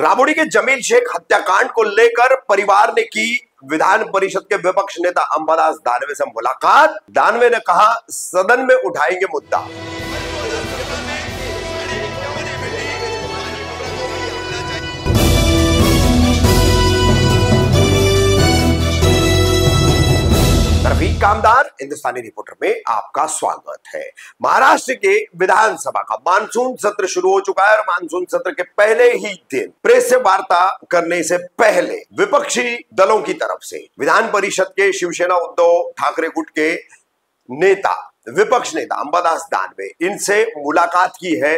राबड़ी के जमील शेख हत्याकांड को लेकर परिवार ने की विधान परिषद के विपक्ष नेता अंबादास दानवे से मुलाकात। दानवे ने कहा सदन में उठाएंगे मुद्दा। रफीक कामदार हिंदुस्तानी रिपोर्टर में आपका स्वागत है। महाराष्ट्र के विधानसभा का मानसून सत्र शुरू हो चुका है और मानसून सत्र के पहले ही दिन प्रेस से वार्ता करने से पहले विपक्षी दलों की तरफ से विधान परिषद के शिवसेना उद्धव ठाकरे गुट के नेता विपक्ष नेता अंबादास दानवे इनसे मुलाकात की है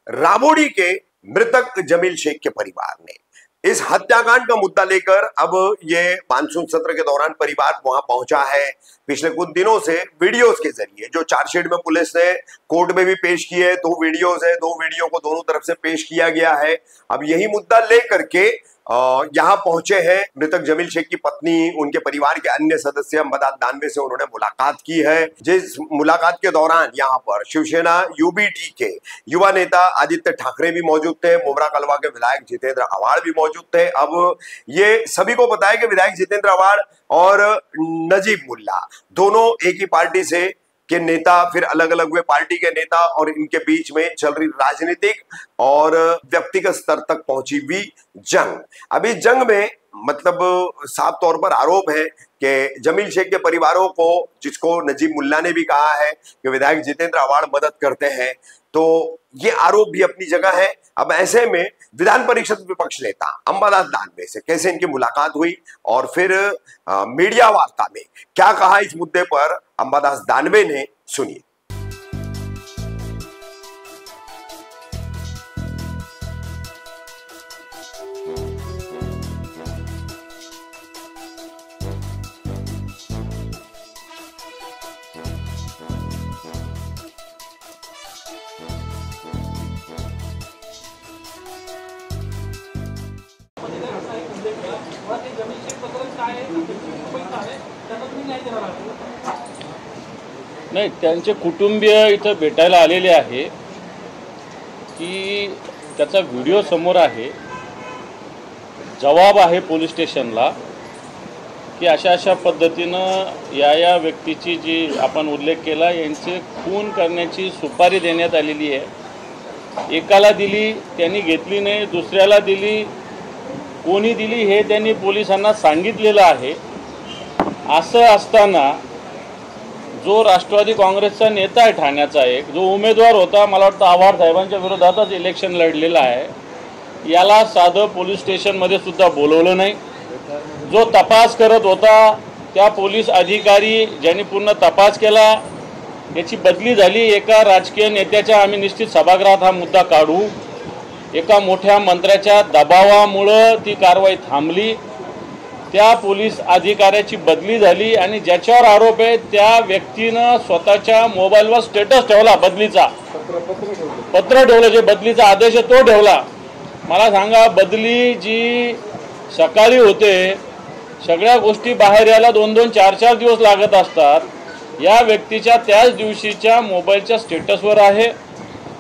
राबड़ी के मृतक जमील शेख के परिवार ने। इस हत्याकांड का मुद्दा लेकर अब ये मानसून सत्र के दौरान परिवार वहां पहुंचा है। पिछले कुछ दिनों से वीडियोस के जरिए जो चार्जशीट में पुलिस ने कोर्ट में भी पेश किए है, 2 वीडियोस है, 2 वीडियो को दोनों तरफ से पेश किया गया है। अब यही मुद्दा लेकर के यहाँ पहुंचे हैं मृतक जमील शेख की पत्नी, उनके परिवार के अन्य सदस्य अंबादास दानवे से उन्होंने मुलाकात की है। जिस मुलाकात के दौरान यहाँ पर शिवसेना यूबीटी के युवा नेता आदित्य ठाकरे भी मौजूद थे, मुमरा कलवा के विधायक जितेंद्र अवाड़ भी मौजूद थे। अब ये सभी को पता है कि विधायक जितेंद्र अवाड़ और नजीब मुल्ला दोनों एक ही पार्टी से के नेता, फिर अलग अलग हुए पार्टी के नेता, और इनके बीच में चल रही राजनीतिक और व्यक्तिगत स्तर तक पहुंची हुई जंग। अभी जंग में मतलब साफ तौर पर आरोप है कि जमील शेख के परिवारों को, जिसको नजीब मुल्ला ने भी कहा है कि विधायक जितेंद्र अवाड़ मदद करते हैं, तो ये आरोप भी अपनी जगह है। अब ऐसे में विधान परिषद विपक्ष नेता अंबादास दानवे से कैसे इनकी मुलाकात हुई और फिर मीडिया वार्ता में क्या कहा इस मुद्दे पर अंबादास दानवे ने, सुनिए। नाही, त्यांचे कुटुंबीय इथं भेटायला आलेले आहे की त्याचा व्हिडिओ समोर आहे, जवाब आहे पोलीस स्टेशनला की अशा पद्धतीनं या व्यक्तीची जी आपण उल्लेख केला यांचे खून करण्याची सुपारी देण्यात आलेली आहे। एकाला दिली, त्यांनी घेतली नाही, दुसऱ्याला दिली, कोणी दिली हे त्यांनी पोलिसांना सांगितलेलं आहे। असं असताना जो राष्ट्रवादी काँग्रेसचा नेता आहे ठाण्याचा, एक जो उमेदवार होता, मला वाटतं आव्हाड साहेबांच्या विरोधातच इलेक्शन लढलेला आहे, याला साधं पोलीस स्टेशनमध्ये सुद्धा बोलवलं नाही। जो तपास करत होता त्या पोलीस अधिकारी ज्यांनी पूर्ण तपास केला याची बदली झाली। एका राजकीय नेत्याच्या, आम्ही निश्चित सभागृहात हा मुद्दा काढू, एका मोठ्या मंत्र्याच्या दबावामुळे ती कारवाई थांबली, त्या पोलीस अधिकाऱ्याची बदली झाली आणि ज्याच्यावर आरोप आहे त्या व्यक्तीनं स्वतःच्या मोबाईलवर स्टेटस ठेवला, बदलीचा पत्र ठेवलं, जे बदलीचा आदेश आहे तो ठेवला। मला सांगा, बदली जी सकाळी होते, सगळ्या गोष्टी बाहेर यायला 2-2, 4-4 दिवस लागत असतात। या व्यक्तीच्या त्याच दिवशीच्या मोबाईलच्या स्टेटसवर आहे।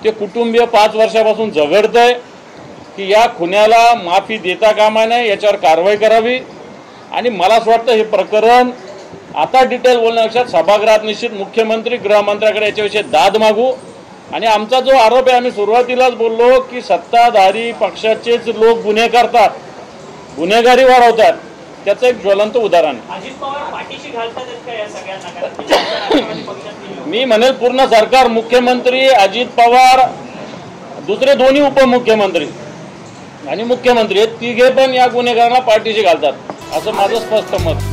ते कुटुंबीय 5 वर्षापासून झगडतंय की या खुन्याला माफी देता कामा नये, याच्यावर कारवाई करावी। आणि मला असं वाटतं हे प्रकरण आता डिटेल बोलण्यापेक्षा सभागृहात निश्चित मुख्यमंत्री गृहमंत्र्याकडे याच्याविषयी दाद मागू। आणि आमचा जो आरोप आहे, आम्ही सुरुवातीलाच बोललो की सत्ताधारी पक्षाचेच लोक गुन्हे करतात, गुन्हेगारी वाढवतात, त्याचं एक ज्वलंत उदाहरण अजित पवार पाठीशी घालतात का या सगळ्यांना? मी म्हणेल पूर्ण सरकार, मुख्यमंत्री अजित पवार, दुसरे दोन्ही उपमुख्यमंत्री आणि मुख्यमंत्री हे तिघे पण या गुन्हेगारांना पाठीशी घालतात, असं माझं स्पष्ट मत।